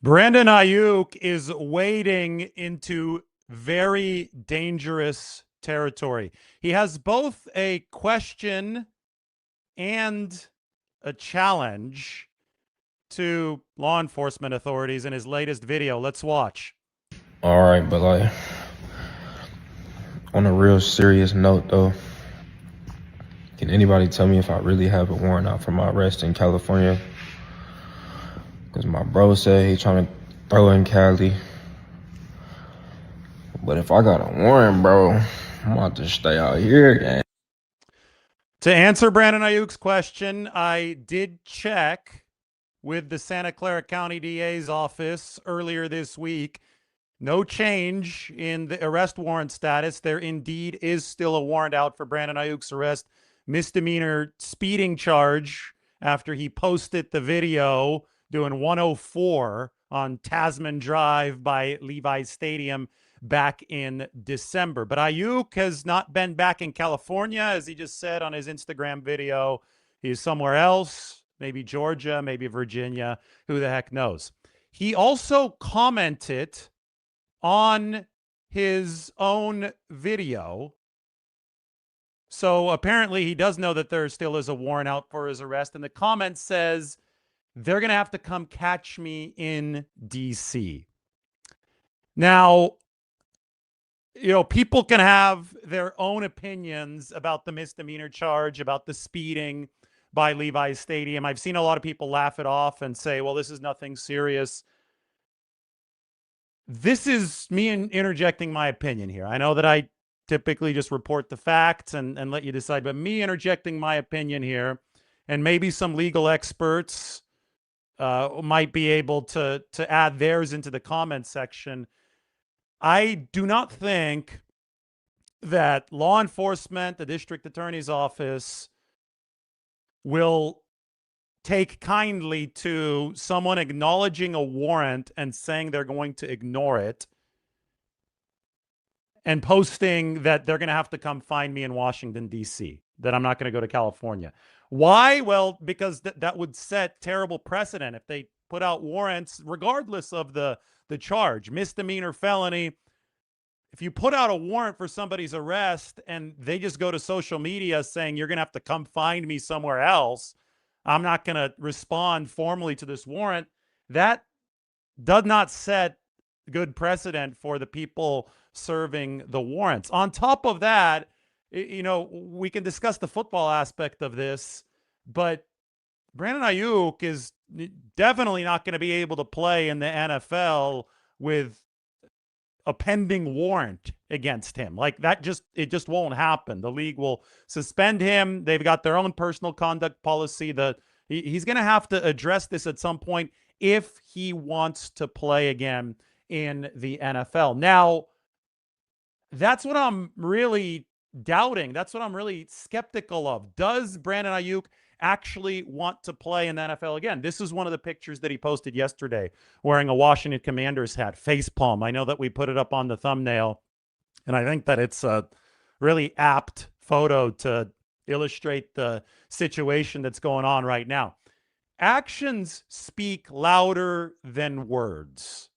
Brandon Aiyuk is wading into very dangerous territory. He has both a question and a challenge to law enforcement authorities in his latest video. Let's watch. All right, but on a real serious note though, can anybody tell me if I really have a warrant out for my arrest in California? Because my bro said he trying to throw in Cali. But if I got a warrant, bro, I'm about to stay out here, gang. To answer Brandon Aiyuk's question, I did check with the Santa Clara County DA's office earlier this week. No change in the arrest warrant status. There indeed is still a warrant out for Brandon Aiyuk's arrest, misdemeanor speeding charge after he posted the video doing 104 on Tasman Drive by Levi's Stadium back in December. But Aiyuk has not been back in California, as he just said on his Instagram video. He's somewhere else, maybe Georgia, maybe Virginia, who the heck knows. He also commented on his own video. So apparently he does know that there still is a warrant out for his arrest. And the comment says, they're going to have to come catch me in DC. Now, people can have their own opinions about the misdemeanor charge, about the speeding by Levi's Stadium. I've seen a lot of people laugh it off and say, well, this is nothing serious. This is me interjecting my opinion here. I know that I typically just report the facts and let you decide, but me interjecting my opinion here, and maybe some legal experts might be able to add theirs into the comment section. I do not think that law enforcement, the district attorney's office, will take kindly to someone acknowledging a warrant and saying they're going to ignore it and posting that they're going to have to come find me in Washington, D.C., that I'm not going to go to California. Why? Well, because that would set terrible precedent if they put out warrants, regardless of the charge, misdemeanor, felony. If you put out a warrant for somebody's arrest and they just go to social media saying you're going to have to come find me somewhere else, I'm not going to respond formally to this warrant, that does not set good precedent for the people serving the warrants. On top of that, we can discuss the football aspect of this, but Brandon Aiyuk is definitely not going to be able to play in the NFL with a pending warrant against him. Like that it just won't happen. The league will suspend him. They've got their own personal conduct policy. He's going to have to address this at some point if he wants to play again in the NFL. Now, that's what I'm really doubting. That's what I'm really skeptical of. Does Brandon Aiyuk actually want to play in the NFL again? This is one of the pictures that he posted yesterday, wearing a Washington Commanders hat, facepalm. I know that we put it up on the thumbnail, and I think that it's a really apt photo to illustrate the situation that's going on right now. Actions speak louder than words.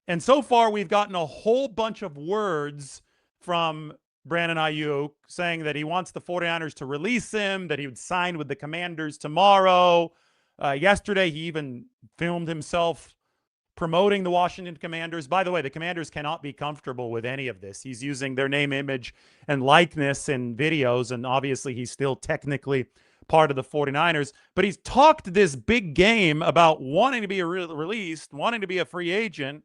And so far, we've gotten a whole bunch of words from Brandon Aiyuk saying that he wants the 49ers to release him, that he would sign with the Commanders tomorrow. Yesterday, he even filmed himself promoting the Washington Commanders. By the way, the Commanders cannot be comfortable with any of this. He's using their name, image, and likeness in videos, and obviously he's still technically part of the 49ers. But he's talked this big game about wanting to be released, wanting to be a free agent,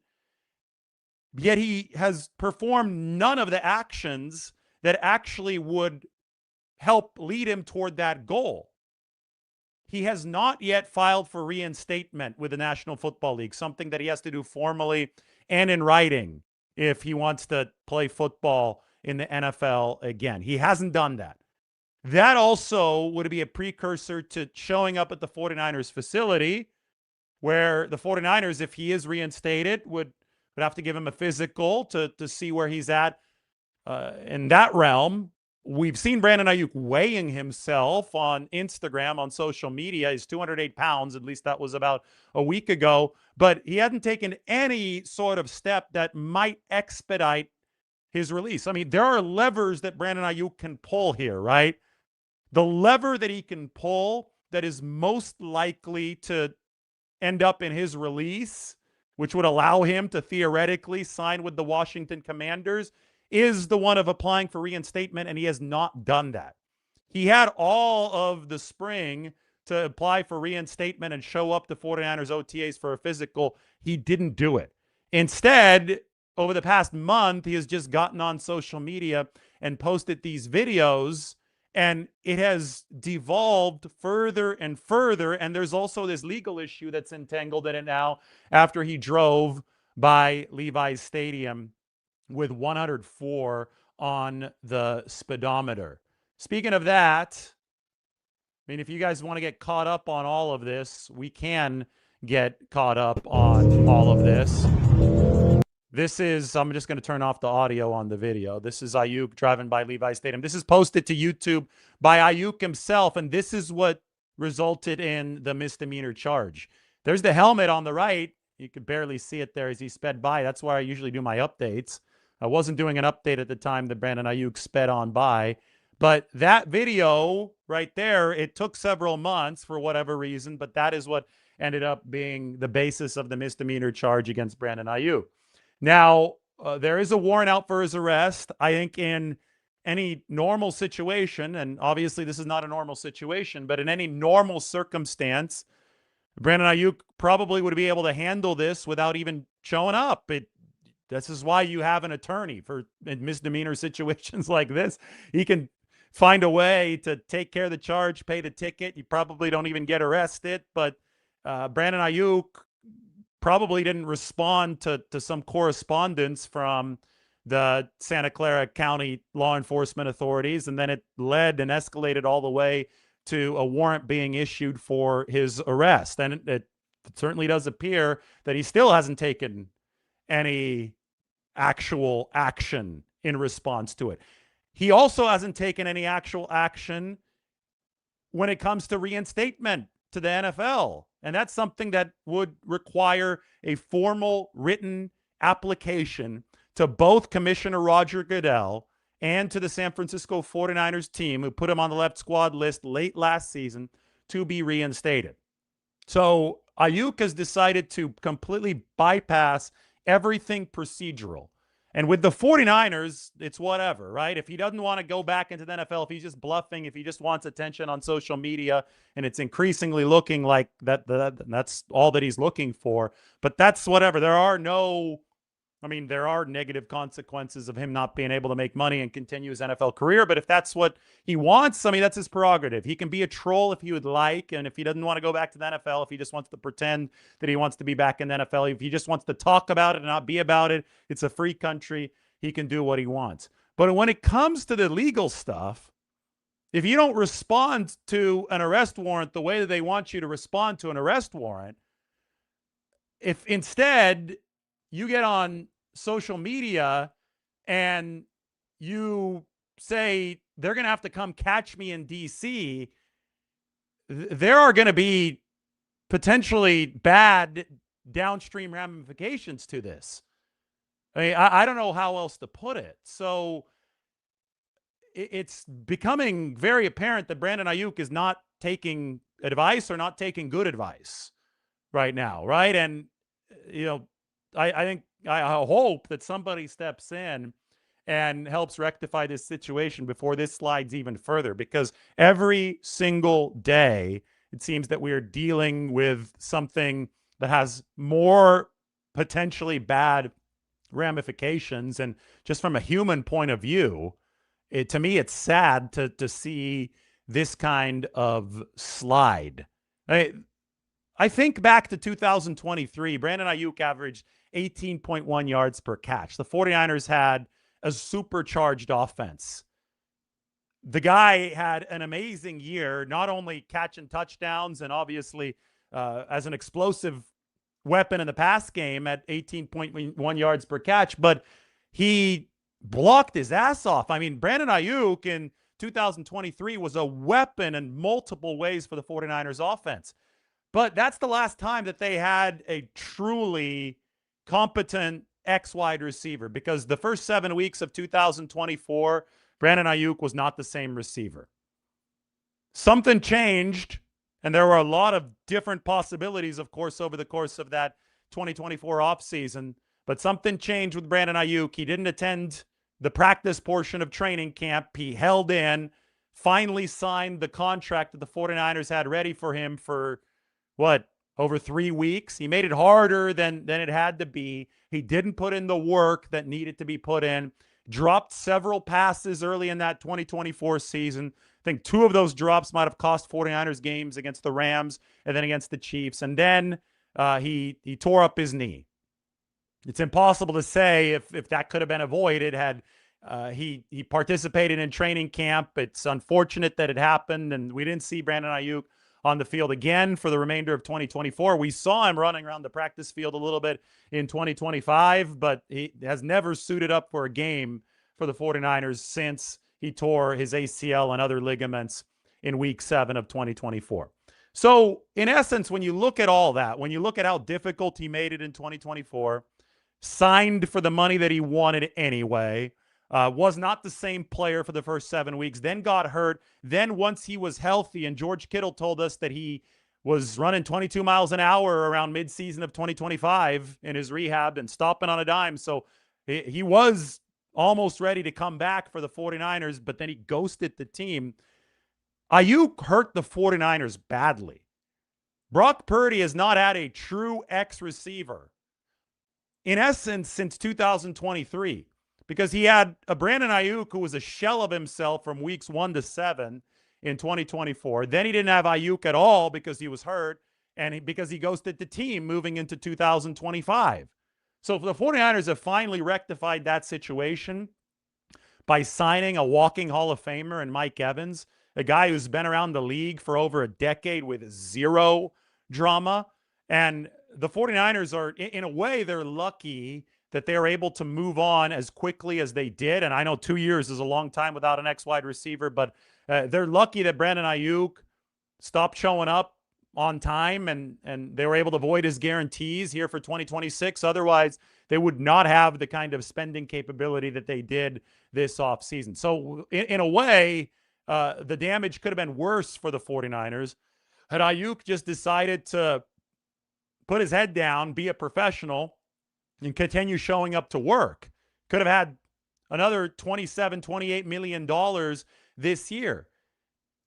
yet he has performed none of the actions that actually would help lead him toward that goal. He has not yet filed for reinstatement with the National Football League, something that he has to do formally and in writing if he wants to play football in the NFL again. He hasn't done that. That also would be a precursor to showing up at the 49ers facility, where the 49ers, if he is reinstated, would have to give him a physical to see where he's at in that realm. we've seen Brandon Aiyuk weighing himself on Instagram, on social media. He's 208 pounds. At least that was about a week ago. But he hadn't taken any sort of step that might expedite his release. I mean, there are levers that Brandon Aiyuk can pull here, right? The lever that he can pull that is most likely to end up in his release, which would allow him to theoretically sign with the Washington Commanders, is the one of applying for reinstatement, and he has not done that. He had all of the spring to apply for reinstatement and show up to 49ers OTAs for a physical. He didn't do it. Instead, over the past month, he has just gotten on social media and posted these videos, and it has devolved further and further. And there's also this legal issue that's entangled in it now after he drove by Levi's Stadium with 104 on the speedometer. Speaking of that, I mean, if you guys want to get caught up on all of this, we can get caught up on all of this. This is, I'm just going to turn off the audio on the video. This is Aiyuk driving by Levi's Stadium. This is posted to YouTube by Aiyuk himself, and this is what resulted in the misdemeanor charge. There's the helmet on the right. You could barely see it there as he sped by. That's where I usually do my updates. I wasn't doing an update at the time that Brandon Aiyuk sped on by. But that video right there, it took several months for whatever reason, but that is what ended up being the basis of the misdemeanor charge against Brandon Aiyuk. Now, there is a warrant out for his arrest. I think in any normal situation, and obviously this is not a normal situation, but in any normal circumstance, Brandon Aiyuk probably would be able to handle this without even showing up. This is why you have an attorney for misdemeanor situations like this. He can find a way to take care of the charge, pay the ticket. You probably don't even get arrested, but Brandon Aiyuk probably didn't respond to some correspondence from the Santa Clara County law enforcement authorities, and then it led and escalated all the way to a warrant being issued for his arrest. And it certainly does appear that he still hasn't taken any actual action in response to it. He also hasn't taken any actual action when it comes to reinstatement to the NFL. And that's something that would require a formal written application to both Commissioner Roger Goodell and to the San Francisco 49ers team, who put him on the left squad list late last season, to be reinstated. So Aiyuk has decided to completely bypass everything procedural. And with the 49ers, it's whatever, right? If he doesn't want to go back into the NFL, if he's just bluffing, if he just wants attention on social media, and it's increasingly looking like that's all that he's looking for. But that's whatever. There are negative consequences of him not being able to make money and continue his NFL career. But if that's what he wants, that's his prerogative. He can be a troll if he would like. And if he doesn't want to go back to the NFL, if he just wants to pretend that he wants to be back in the NFL, if he just wants to talk about it and not be about it, it's a free country. He can do what he wants. But when it comes to the legal stuff, if you don't respond to an arrest warrant the way that they want you to respond to an arrest warrant, if instead you get on social media and you say they're going to have to come catch me in DC, there are going to be potentially bad downstream ramifications to this. I don't know how else to put it. So it's becoming very apparent that Brandon Aiyuk is not taking advice, or not taking good advice right now, right? And I hope that somebody steps in and helps rectify this situation before this slides even further, because every single day it seems that we are dealing with something that has more potentially bad ramifications. And just from a human point of view, to me, it's sad to see this kind of slide. I think back to 2023, Brandon Aiyuk averaged 18.1 yards per catch. The 49ers had a supercharged offense. The guy had an amazing year, not only catching touchdowns and obviously as an explosive weapon in the pass game at 18.1 yards per catch, but he blocked his ass off. I mean, Brandon Aiyuk in 2023 was a weapon in multiple ways for the 49ers offense. But that's the last time that they had a truly competent X wide receiver, because the first 7 weeks of 2024, Brandon Aiyuk was not the same receiver. Something changed, and there were a lot of different possibilities, of course, over the course of that 2024 offseason. But something changed with Brandon Aiyuk. He didn't attend the practice portion of training camp. He held in, finally signed the contract that the 49ers had ready for him for, over 3 weeks. He made it harder than it had to be. He didn't put in the work that needed to be put in. Dropped several passes early in that 2024 season. I think 2 of those drops might have cost 49ers games against the Rams and then against the Chiefs. And then he tore up his knee. It's impossible to say if that could have been avoided had he participated in training camp. It's unfortunate that it happened, and we didn't see Brandon Aiyuk on the field again for the remainder of 2024. We saw him running around the practice field a little bit in 2025, but he has never suited up for a game for the 49ers since he tore his ACL and other ligaments in week 7 of 2024. So in essence, when you look at all that, when you look at how difficult he made it in 2024, signed for the money that he wanted anyway, was not the same player for the first 7 weeks, then got hurt. Then once he was healthy, and George Kittle told us that he was running 22 miles an hour around midseason of 2025 in his rehab and stopping on a dime. So he was almost ready to come back for the 49ers, but then he ghosted the team. Aiyuk hurt the 49ers badly. Brock Purdy has not had a true X receiver, in essence, since 2023. Because he had a Brandon Aiyuk who was a shell of himself from weeks 1 to 7 in 2024. Then he didn't have Aiyuk at all because he was hurt, and because he ghosted the team moving into 2025. So the 49ers have finally rectified that situation by signing a walking Hall of Famer in Mike Evans, a guy who's been around the league for over a decade with zero drama. And the 49ers are, in a way, they're lucky that they are able to move on as quickly as they did. And I know 2 years is a long time without an X wide receiver, but they're lucky that Brandon Aiyuk stopped showing up on time, and they were able to void his guarantees here for 2026. Otherwise, they would not have the kind of spending capability that they did this offseason. So in a way, the damage could have been worse for the 49ers had Aiyuk just decided to put his head down, be a professional, and continue showing up to work. Could have had another $27, $28 million this year.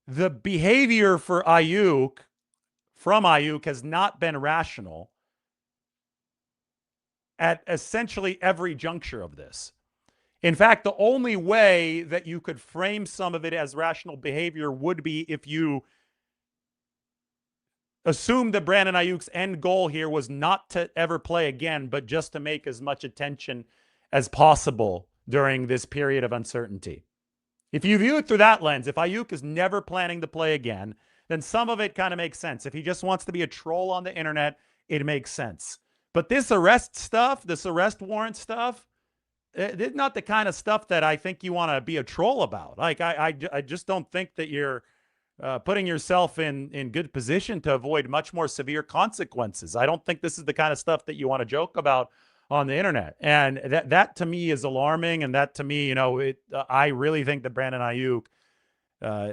The behavior from Aiyuk has not been rational at essentially every juncture of this. In fact, the only way that you could frame some of it as rational behavior would be if you assume that Brandon Aiyuk's end goal here was not to ever play again, but just to make as much attention as possible during this period of uncertainty. If you view it through that lens, if Aiyuk is never planning to play again, then some of it kind of makes sense. If he just wants to be a troll on the internet, it makes sense. But this arrest stuff, this arrest warrant stuff, it's not the kind of stuff that I think you want to be a troll about. Like, I just don't think that you're putting yourself in good position to avoid much more severe consequences. I don't think this is the kind of stuff that you want to joke about on the internet. And that to me is alarming. And that to me, I really think that Brandon Aiyuk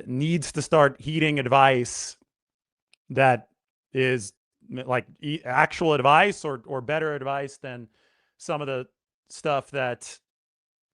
needs to start heeding advice that is like actual advice or better advice than some of the stuff that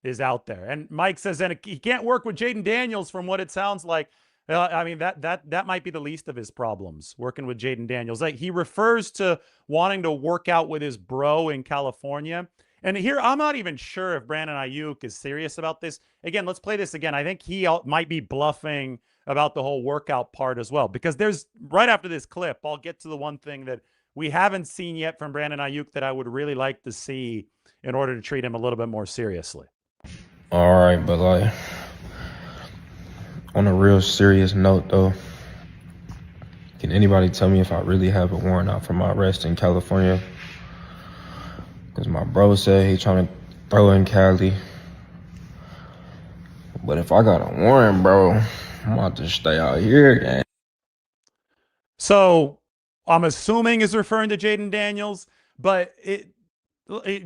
is out there. And Mike says, and he can't work with Jaden Daniels from what it sounds like. I mean, that might be the least of his problems, working with Jaden Daniels. Like, he refers to wanting to work out with his bro in California. And here, I'm not even sure if Brandon Aiyuk is serious about this. Again, let's play this again. I think he might be bluffing about the whole workout part as well, because there's, right after this clip, I'll get to the one thing that we haven't seen yet from Brandon Aiyuk that I would really like to see in order to treat him a little bit more seriously. All right, but like, on a real serious note, though, can anybody tell me if I really have a warrant out for my arrest in California? Because my bro said he trying to throw in Cali. But if I got a warrant, bro, I'm about to stay out here, gang. So I'm assuming is referring to Jaden Daniels, but it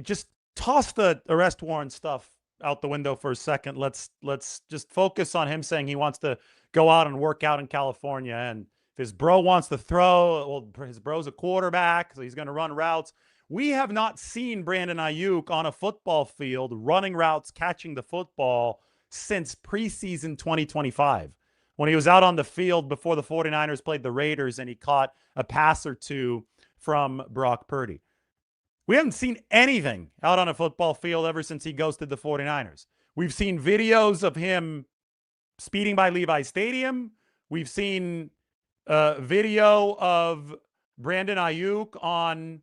just toss the arrest warrant stuff out the window for a second. Let's just focus on him saying he wants to go out and work out in California. And if his bro wants to throw, well, his bro's a quarterback, so he's going to run routes. We have not seen Brandon Aiyuk on a football field running routes, catching the football since preseason 2025 when he was out on the field before the 49ers played the Raiders and he caught a pass or two from Brock Purdy. We haven't seen anything out on a football field ever since he ghosted the 49ers. We've seen videos of him speeding by Levi Stadium. We've seen video of Brandon Aiyuk on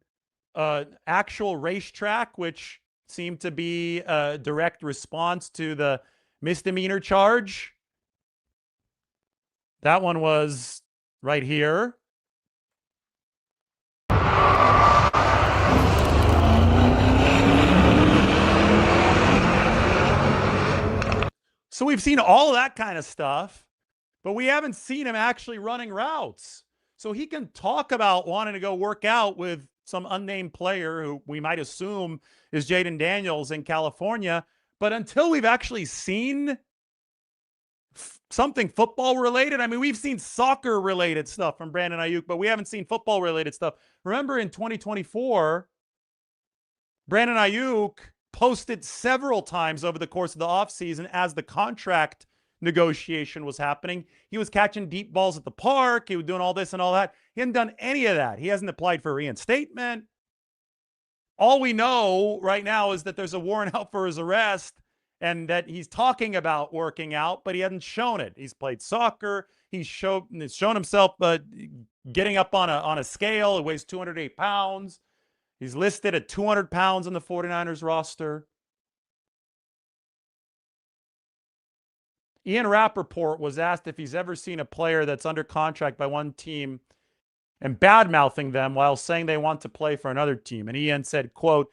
actual racetrack, which seemed to be a direct response to the misdemeanor charge. That one was right here. So we've seen all of that kind of stuff, but we haven't seen him actually running routes. So he can talk about wanting to go work out with some unnamed player who we might assume is Jaden Daniels in California. But until we've actually seen something football related, I mean, we've seen soccer related stuff from Brandon Aiyuk, but we haven't seen football related stuff. Remember in 2024, Brandon Aiyuk posted several times over the course of the offseason as the contract negotiation was happening. He was catching deep balls at the park. He was doing all this and all that. He hadn't done any of that. He hasn't applied for reinstatement. All we know right now is that there's a warrant out for his arrest and that he's talking about working out, but he hasn't shown it. He's played soccer. He's shown himself getting up on a scale. He weighs 208 pounds. He's listed at 200 pounds on the 49ers roster. Ian Rapoport was asked if he's ever seen a player that's under contract by one team and bad-mouthing them while saying they want to play for another team. And Ian said, quote,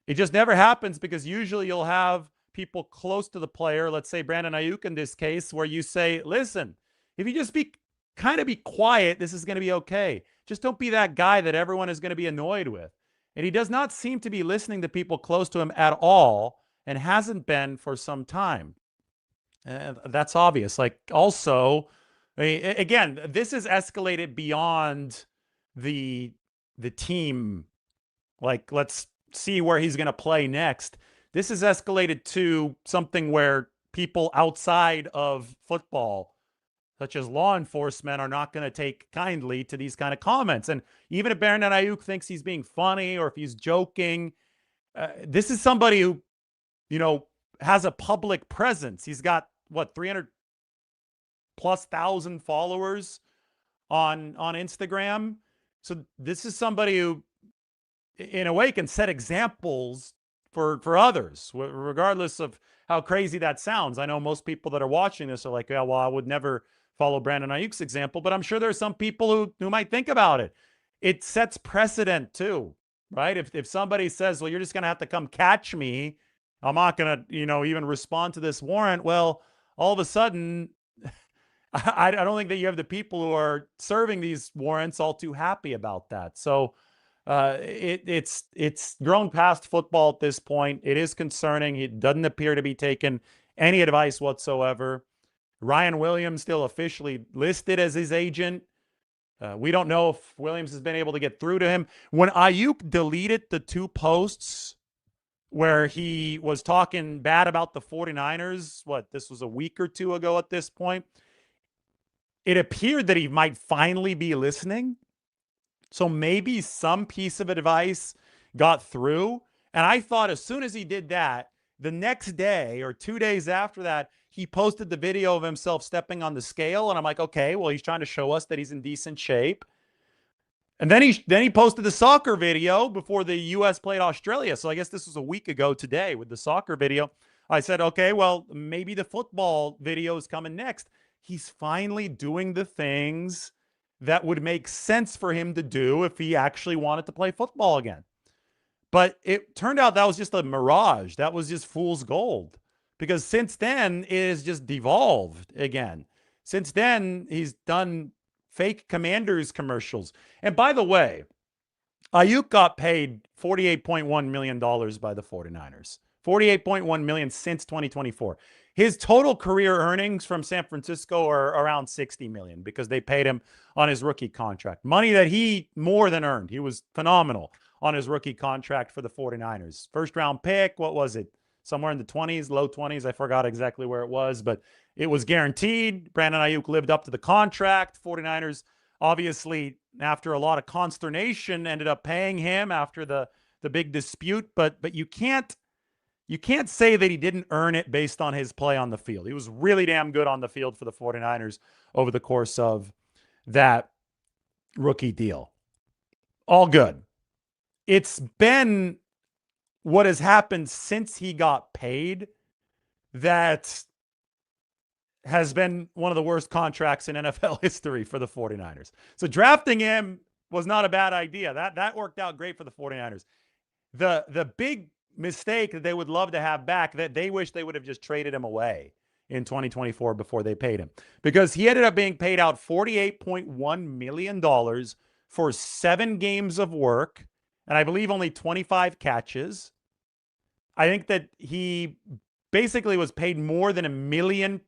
"It just never happens because usually you'll have people close to the player, let's say Brandon Aiyuk in this case, where you say, listen, if you just be quiet, this is going to be okay. Just don't be that guy that everyone is going to be annoyed with." And he does not seem to be listening to people close to him at all and hasn't been for some time. And that's obvious. Like, also, I mean, again, this is escalated beyond the team. Like, let's see where he's going to play next. This is escalated to something where people outside of football, such as law enforcement, are not going to take kindly to these kind of comments. And even if Brandon Aiyuk thinks he's being funny or if he's joking, this is somebody who, has a public presence. He's got, 300 plus thousand followers on Instagram. So this is somebody who, in a way, can set examples for others, regardless of how crazy that sounds. I know most people that are watching this are like, yeah, well, I would never follow Brandon Aiyuk's example, but I'm sure there's some people who might think about it. It sets precedent too, right? If somebody says, well, you're just going to have to come catch me, I'm not going to, even respond to this warrant. Well, all of a sudden, I don't think that you have the people who are serving these warrants all too happy about that. So it's grown past football at this point. It is concerning. It doesn't appear to be taking any advice whatsoever. Ryan Williams still officially listed as his agent. We don't know if Williams has been able to get through to him. When Aiyuk deleted the two posts where he was talking bad about the 49ers, this was a week or two ago at this point, it appeared that he might finally be listening. So maybe some piece of advice got through. And I thought as soon as he did that, the next day or 2 days after that, he posted the video of himself stepping on the scale. And I'm like, okay, well, he's trying to show us that he's in decent shape. And then he posted the soccer video before the U.S. played Australia. So I guess this was a week ago today with the soccer video. I said, okay, well, maybe the football video is coming next. He's finally doing the things that would make sense for him to do if he actually wanted to play football again. But it turned out that was just a mirage. That was just fool's gold. because since then it has just devolved again. Since then, he's done fake Commanders commercials. And by the way, Aiyuk got paid $48.1 million by the 49ers. $48.1 million since 2024. His total career earnings from San Francisco are around $60 million because they paid him on his rookie contract. Money that he more than earned. He was phenomenal on his rookie contract for the 49ers. First round pick, what was it? Somewhere in the 20s, low 20s. I forgot exactly where it was, but it was guaranteed. Brandon Aiyuk lived up to the contract. 49ers, obviously, after a lot of consternation, ended up paying him after the big dispute. But you can't say that he didn't earn it based on his play on the field. He was really damn good on the field for the 49ers over the course of that rookie deal. All good. It's been what has happened since he got paid that has been one of the worst contracts in NFL history for the 49ers. So drafting him was not a bad idea. That worked out great for the 49ers. The big mistake that they would love to have back, that they wish they would have just traded him away in 2024 before they paid him, because he ended up being paid out $48.1 million for 7 games of work, and I believe only 25 catches. I think that he basically was paid more than $1 million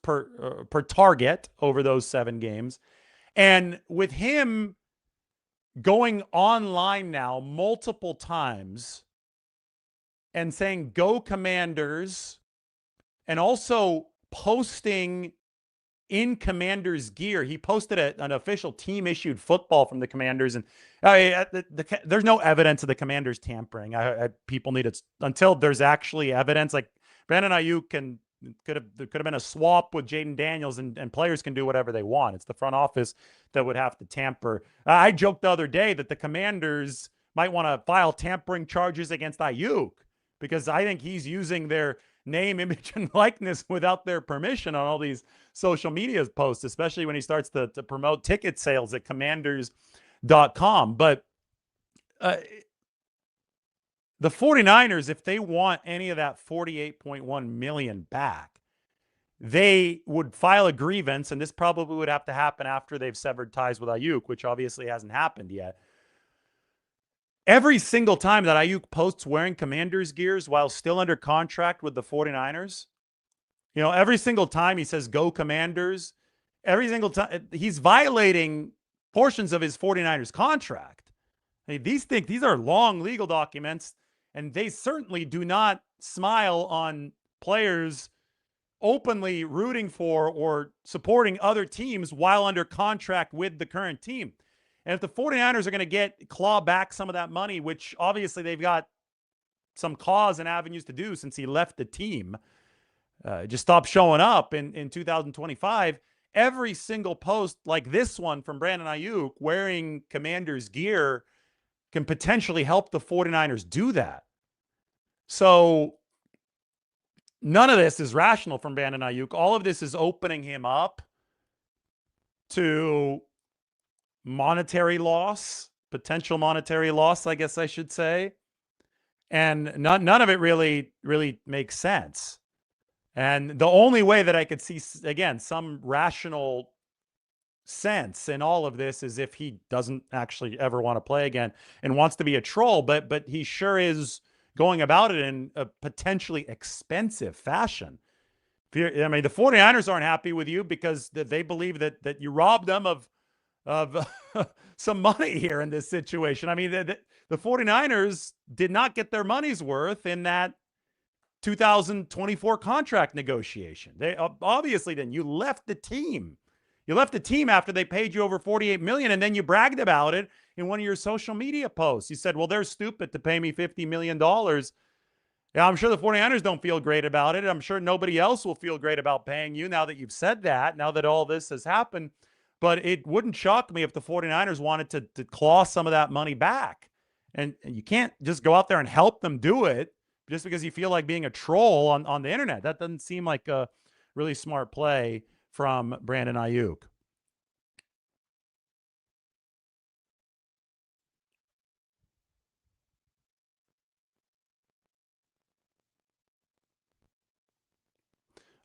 per target over those 7 games. And with him going online now multiple times and saying "Go Commanders," and also posting in Commanders gear. He posted an official team issued football from the Commanders, and there's no evidence of the Commanders tampering. People need it until there's actually evidence. Like Brandon Aiyuk could have been a swap with Jaden Daniels, and players can do whatever they want. It's the front office that would have to tamper. I joked the other day that the Commanders might want to file tampering charges against Aiyuk, because I think he's using their name, image, and likeness without their permission on all these social media posts, especially when he starts to promote ticket sales at commanders.com. But the 49ers, if they want any of that $48.1 million back, they would file a grievance, and this probably would have to happen after they've severed ties with Aiyuk, which obviously hasn't happened yet. Every single time that Aiyuk posts wearing Commanders gears while still under contract with the 49ers, every single time he says "Go Commanders," every single time he's violating portions of his 49ers contract. These are long legal documents, and they certainly do not smile on players openly rooting for or supporting other teams while under contract with the current team. And if the 49ers are going to claw back some of that money, which obviously they've got some cause and avenues to do since he left the team, just stopped showing up in 2025, every single post like this one from Brandon Aiyuk wearing Commanders gear can potentially help the 49ers do that. So none of this is rational from Brandon Aiyuk. All of this is opening him up to monetary loss, potential monetary loss, I guess I should say. And none of it really makes sense. And the only way that I could see, again, some rational sense in all of this is if he doesn't actually ever want to play again and wants to be a troll, but he sure is going about it in a potentially expensive fashion. The 49ers aren't happy with you because they believe that you robbed them of some money here in this situation. The 49ers did not get their money's worth in that 2024 contract negotiation. They obviously didn't. You left the team. You left the team after they paid you over $48 million, and then you bragged about it in one of your social media posts. You said, well, they're stupid to pay me $50 million. Yeah, I'm sure the 49ers don't feel great about it. I'm sure nobody else will feel great about paying you now that you've said that, now that all this has happened. But it wouldn't shock me if the 49ers wanted to claw some of that money back. And you can't just go out there and help them do it just because you feel like being a troll on the internet. That doesn't seem like a really smart play from Brandon Aiyuk.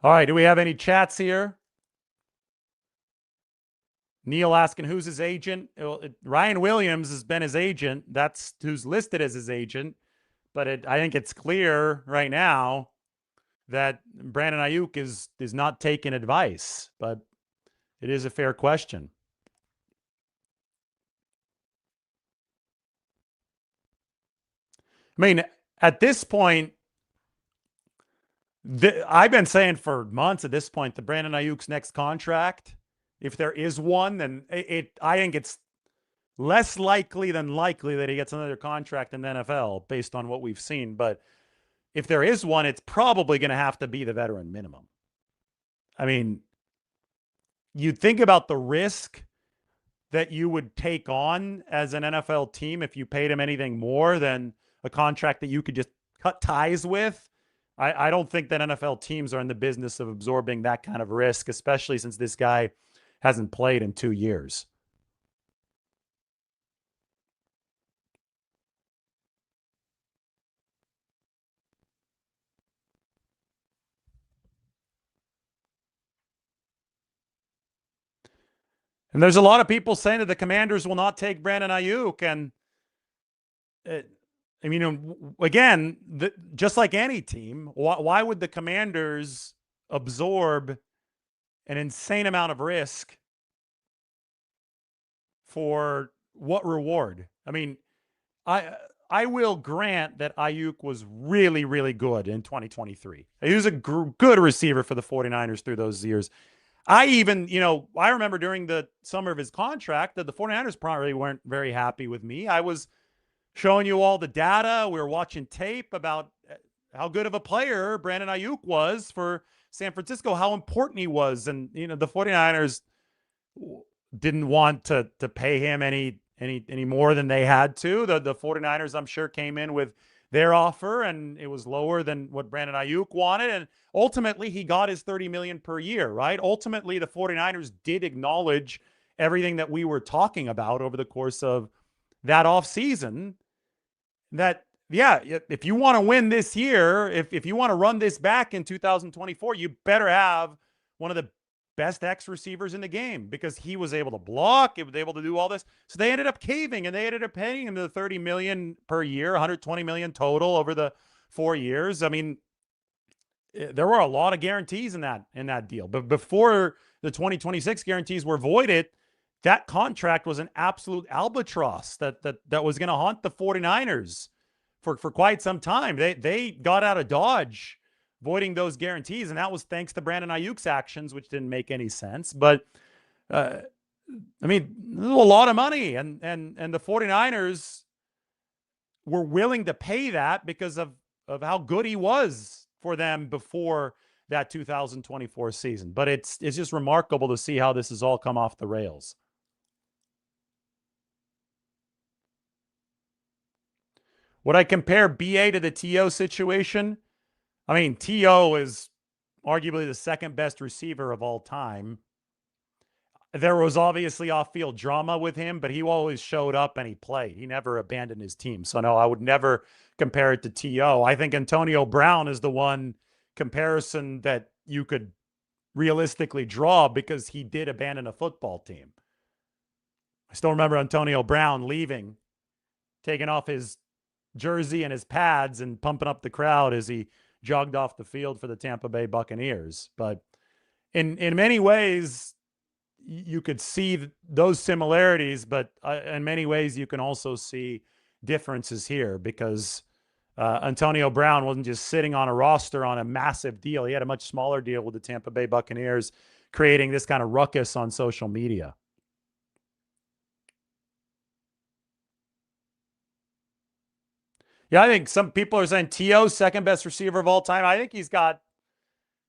All right, do we have any chats here? Neil asking who's his agent. Ryan Williams has been his agent. That's who's listed as his agent. But I think it's clear right now that Brandon Aiyuk is not taking advice. But it is a fair question. I mean, at this point, I've been saying for months at this point, the Brandon Ayuk's next contract, if there is one, then I think it's less likely than likely that he gets another contract in the NFL based on what we've seen. But if there is one, it's probably going to have to be the veteran minimum. I mean, you think about the risk that you would take on as an NFL team if you paid him anything more than a contract that you could just cut ties with. I don't think that NFL teams are in the business of absorbing that kind of risk, especially since this guy hasn't played in 2 years. And there's a lot of people saying that the Commanders will not take Brandon Aiyuk. And I mean, again, just like any team, why would the Commanders absorb an insane amount of risk for what reward? I mean, I will grant that Aiyuk was really, really good in 2023. He was a good receiver for the 49ers through those years. I remember during the summer of his contract that the 49ers probably weren't very happy with me. I was showing you all the data. We were watching tape about how good of a player Brandon Aiyuk was for San Francisco, how important he was. And, the 49ers didn't want to pay him any more than they had to. The 49ers, I'm sure, came in with their offer, and it was lower than what Brandon Aiyuk wanted. And ultimately, he got his $30 million per year, right? Ultimately, the 49ers did acknowledge everything that we were talking about over the course of that offseason. That, yeah, if you want to win this year, if you want to run this back in 2024, you better have one of the best X receivers in the game, because he was able to block, he was able to do all this. So they ended up caving, and they ended up paying him the $30 million per year, $120 million total over the 4 years. I mean, there were a lot of guarantees in that deal. But before the 2026 guarantees were voided, that contract was an absolute albatross that was going to haunt the 49ers for quite some time. They got out of Dodge voiding those guarantees, and that was thanks to Brandon Aiyuk's actions, which didn't make any sense. But I mean, a lot of money, and the 49ers were willing to pay that because of how good he was for them before that 2024 season. But it's just remarkable to see how this has all come off the rails. Would I compare BA to the TO situation? I mean, TO is arguably the second best receiver of all time. There was obviously off-field drama with him, but he always showed up and he played. He never abandoned his team. So no, I would never compare it to TO. I think Antonio Brown is the one comparison that you could realistically draw, because he did abandon a football team. I still remember Antonio Brown leaving, taking off his jersey and his pads and pumping up the crowd as he jogged off the field for the Tampa Bay Buccaneers. But in many ways, you could see those similarities, but in many ways, you can also see differences here, because Antonio Brown wasn't just sitting on a roster on a massive deal. He had a much smaller deal with the Tampa Bay Buccaneers, creating this kind of ruckus on social media. Yeah, I think some people are saying T.O.'s second best receiver of all time. I think he's got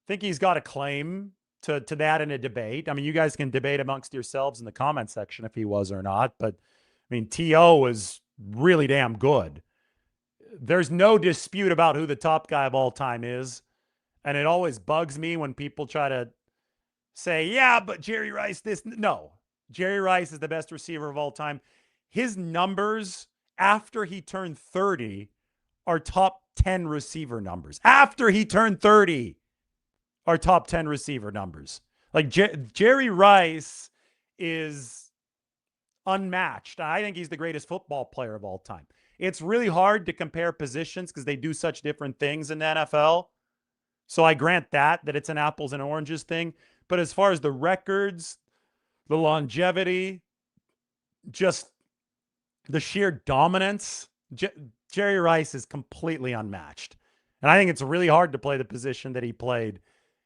a claim to that in a debate. I mean, you guys can debate amongst yourselves in the comment section if he was or not. But I mean, T.O. is really damn good. There's no dispute about who the top guy of all time is. And it always bugs me when people try to say, yeah, but Jerry Rice, this. No, Jerry Rice is the best receiver of all time. His numbers after he turned 30 are top 10 receiver numbers. After he turned 30. are top 10 receiver numbers. Like Jerry Rice is unmatched. I think he's the greatest football player of all time. It's really hard to compare positions because they do such different things in the NFL. So I grant that it's an apples and oranges thing. But as far as the records, the longevity, just the sheer dominance, Jerry Rice is completely unmatched. And I think it's really hard to play the position that he played.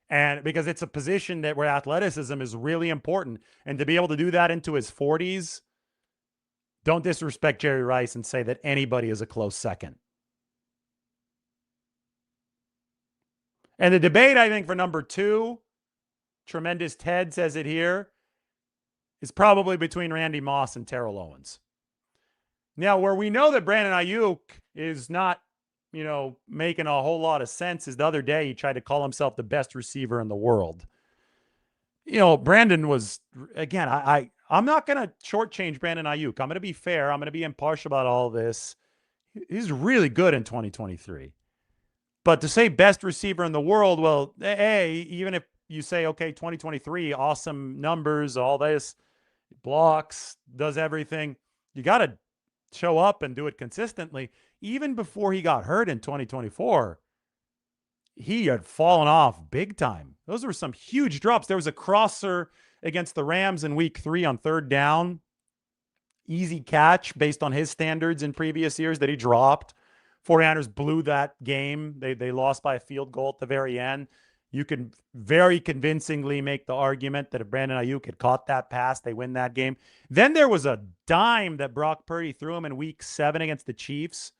And because it's a position that where athleticism is really important. And to be able to do that into his 40s, don't disrespect Jerry Rice and say that anybody is a close second. And the debate, I think, for number 2, Tremendous Ted says it here, is probably between Randy Moss and Terrell Owens. Now, where we know that Brandon Aiyuk is not, making a whole lot of sense is the other day he tried to call himself the best receiver in the world. Brandon was, again, I'm not going to shortchange Brandon Aiyuk. I'm going to be fair. I'm going to be impartial about all this. He's really good in 2023. But to say best receiver in the world, well, even if you say, okay, 2023, awesome numbers, all this, blocks, does everything, you got to show up and do it consistently. Even before he got hurt in 2024, he had fallen off big time. Those were some huge drops. There was a crosser against the Rams in week 3 on 3rd down. Easy catch based on his standards in previous years that he dropped. 49ers blew that game. They lost by a field goal at the very end. You can very convincingly make the argument that if Brandon Aiyuk had caught that pass, they win that game. Then there was a dime that Brock Purdy threw him in week 7 against the Chiefs,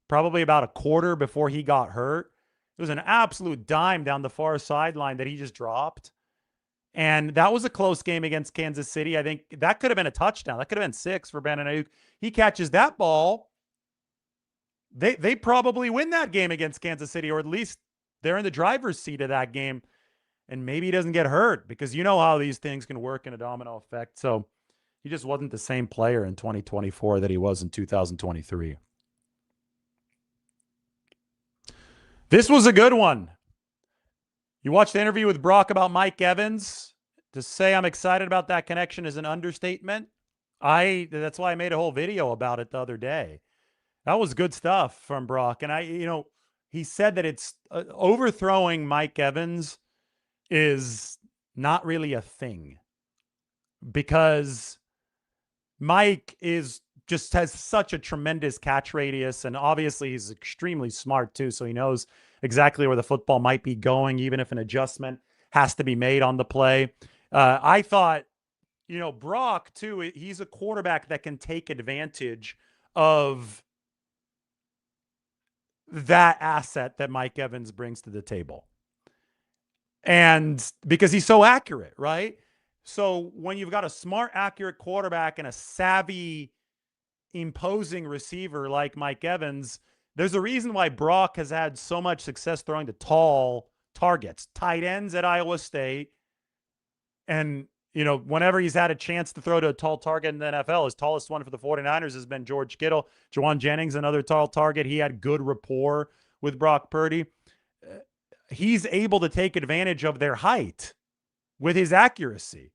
probably about a quarter before he got hurt. It was an absolute dime down the far sideline that he just dropped. And that was a close game against Kansas City. I think that could have been a touchdown. That could have been 6 for Brandon Aiyuk. He catches that ball. They probably win that game against Kansas City, or at least they're in the driver's seat of that game. And maybe he doesn't get hurt because you know how these things can work in a domino effect. So he just wasn't the same player in 2024 that he was in 2023. This was a good one. You watched the interview with Brock about Mike Evans. To say I'm excited about that connection is an understatement. That's why I made a whole video about it the other day. That was good stuff from Brock. And he said that it's overthrowing Mike Evans is not really a thing because Mike has such a tremendous catch radius, and obviously he's extremely smart too. So he knows exactly where the football might be going, even if an adjustment has to be made on the play. I thought, Brock too, he's a quarterback that can take advantage of that asset that Mike Evans brings to the table. And because he's so accurate, right? So when you've got a smart, accurate quarterback and a savvy, imposing receiver like Mike Evans, there's a reason why Brock has had so much success throwing to tall targets, tight ends at Iowa State. And, whenever he's had a chance to throw to a tall target in the NFL, his tallest one for the 49ers has been George Kittle. Jawan Jennings, another tall target. He had good rapport with Brock Purdy. He's able to take advantage of their height with his accuracy.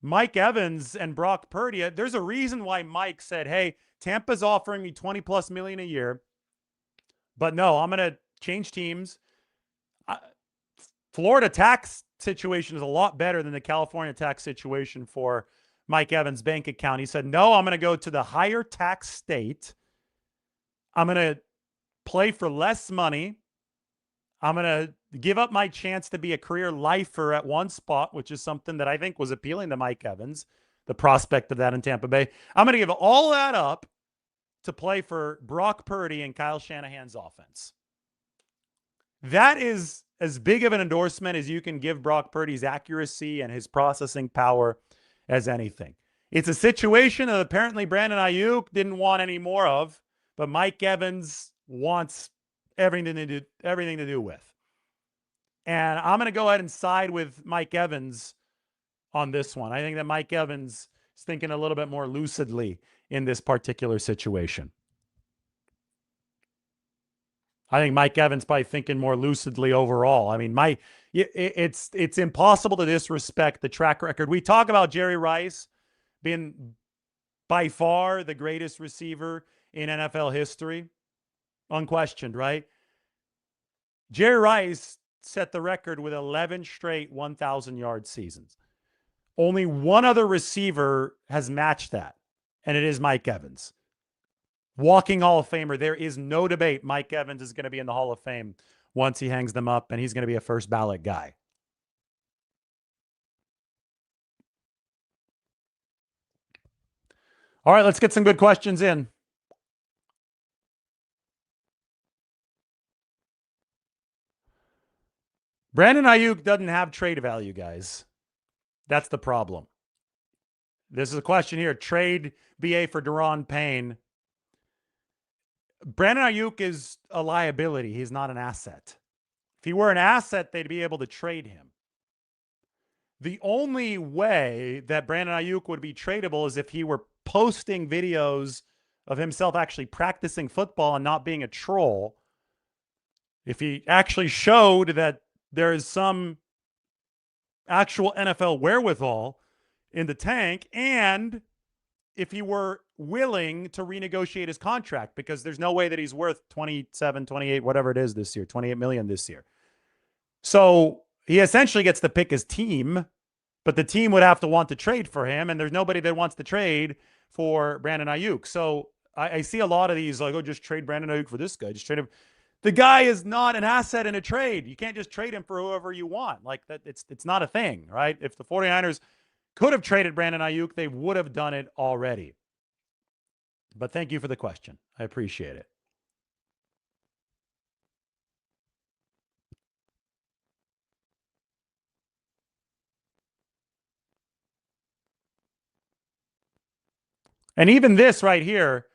Mike Evans and Brock Purdy, there's a reason why Mike said, hey, Tampa's offering me $20+ million a year, but no, I'm going to change teams. Florida tax situation is a lot better than the California tax situation for Mike Evans' bank account. He said, no, I'm going to go to the higher tax state. I'm going to play for less money. I'm going to give up my chance to be a career lifer at one spot, which is something that I think was appealing to Mike Evans, the prospect of that in Tampa Bay. I'm going to give all that up to play for Brock Purdy and Kyle Shanahan's offense. That is as big of an endorsement as you can give Brock Purdy's accuracy and his processing power as anything. It's a situation that apparently Brandon Aiyuk didn't want any more of, but Mike Evans wants everything to do with. And I'm going to go ahead and side with Mike Evans on this one. I think that Mike Evans is thinking a little bit more lucidly in this particular situation. I think Mike Evans probably thinking more lucidly overall. I mean, it's impossible to disrespect the track record. We talk about Jerry Rice being by far the greatest receiver in NFL history, unquestioned, right? Jerry Rice set the record with 11 straight 1,000-yard seasons. Only one other receiver has matched that, and it is Mike Evans. Walking Hall of Famer. There is no debate Mike Evans is going to be in the Hall of Fame once he hangs them up, and he's going to be a first ballot guy. All right, let's get some good questions in. Brandon Aiyuk doesn't have trade value, guys. That's the problem. This is a question here. Trade BA for Daron Payne. Brandon Aiyuk is a liability. He's not an asset. If he were an asset, they'd be able to trade him. The only way that Brandon Aiyuk would be tradable is if he were posting videos of himself actually practicing football and not being a troll. If he actually showed that there is some actual NFL wherewithal in the tank, and if he were willing to renegotiate his contract, because there's no way that he's worth 27, 28, whatever it is this year, 28 million this year. So he essentially gets to pick his team, but the team would have to want to trade for him, and there's nobody that wants to trade for Brandon Aiyuk. So I see a lot of these like, oh, just trade Brandon Aiyuk for this guy. Just trade him. The guy is not an asset in a trade. You can't just trade him for whoever you want. Like that, it's not a thing, right? If the 49ers could have traded Brandon Aiyuk, they would have done it already. But thank you for the question. I appreciate it. And even this right here,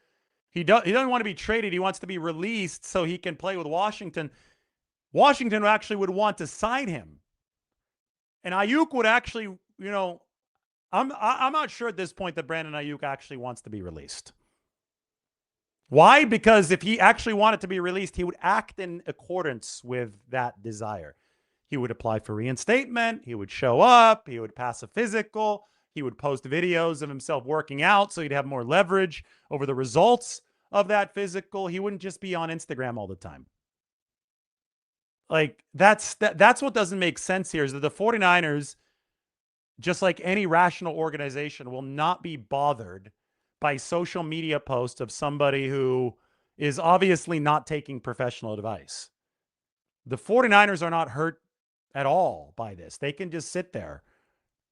he doesn't want to be traded. He wants to be released so he can play with Washington. Washington actually would want to sign him. And Aiyuk would actually, I'm not sure at this point that Brandon Aiyuk actually wants to be released. Why? Because if he actually wanted to be released, he would act in accordance with that desire. He would apply for reinstatement. He would show up. He would pass a physical. He would post videos of himself working out so he'd have more leverage over the results of that physical. He wouldn't just be on Instagram all the time. Like that's what doesn't make sense here is that the 49ers, just like any rational organization, will not be bothered by social media posts of somebody who is obviously not taking professional advice. The 49ers are not hurt at all by this. They can just sit there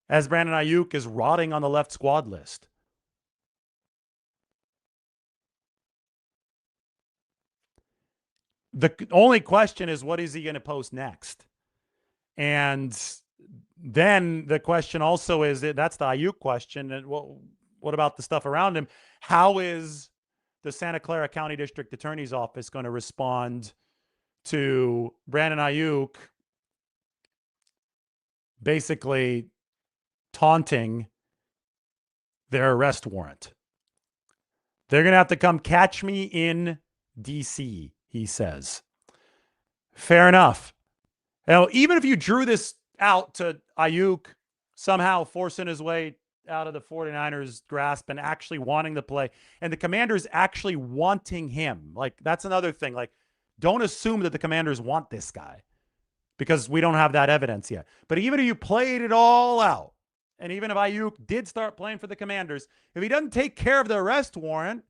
as Brandon Aiyuk is rotting on the left squad list. The only question is, what is he going to post next? And then the question also is, that's the Aiyuk question. And what about the stuff around him? How is the Santa Clara County District Attorney's Office going to respond to Brandon Aiyuk basically taunting their arrest warrant? They're going to have to come catch me in DC, he says. Fair enough. Now, even if you drew this out to Aiyuk somehow forcing his way out of the 49ers' grasp and actually wanting to play, and the Commanders actually wanting him, like that's another thing. Like, don't assume that the Commanders want this guy because we don't have that evidence yet. But even if you played it all out, and even if Aiyuk did start playing for the Commanders, if he doesn't take care of the arrest warrant,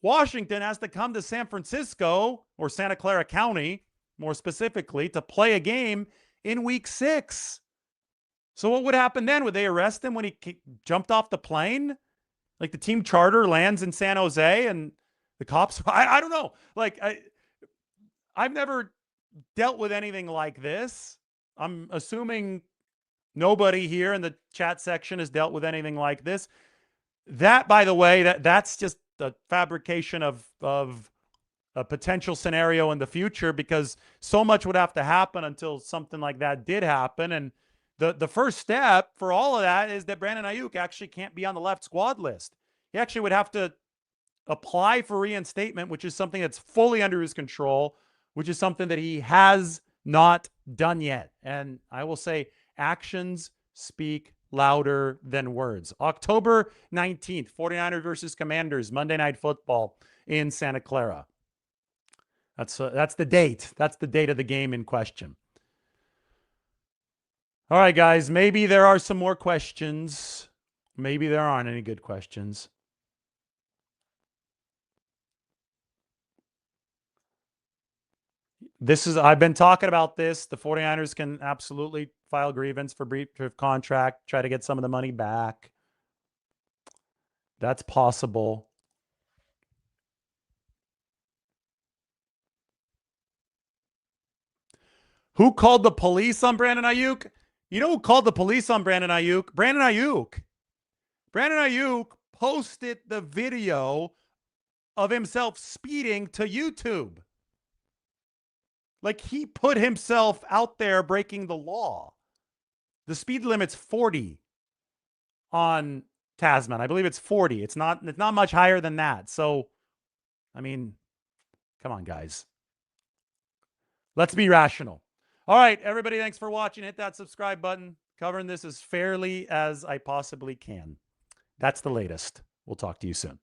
Washington has to come to San Francisco or Santa Clara County, more specifically, to play a game in week 6. So what would happen then? Would they arrest him when he jumped off the plane? Like the team charter lands in San Jose and the cops? I don't know. Like I've never dealt with anything like this. I'm assuming nobody here in the chat section has dealt with anything like this. That, by the way, that's just the fabrication of a potential scenario in the future, because so much would have to happen until something like that did happen. And the first step for all of that is that Brandon Aiyuk actually can't be on the left squad list. He actually would have to apply for reinstatement, which is something that's fully under his control which is something that he has not done yet. And I will say actions speak louder than words. October 19th, 49ers versus Commanders, Monday Night Football in Santa Clara. That's the date. That's the date of the game in question. All right, guys, maybe there are some more questions. Maybe there aren't any good questions. I've been talking about this. The 49ers can absolutely file grievance for breach of contract, try to get some of the money back. That's possible. Who called the police on Brandon Aiyuk? You know who called the police on Brandon Aiyuk? Brandon Aiyuk. Brandon Aiyuk posted the video of himself speeding to YouTube. Like, he put himself out there breaking the law. The speed limit's 40 on Tasman. I believe it's 40. It's not much higher than that. So, I mean, come on, guys. Let's be rational. All right, everybody, thanks for watching. Hit that subscribe button. Covering this as fairly as I possibly can. That's the latest. We'll talk to you soon.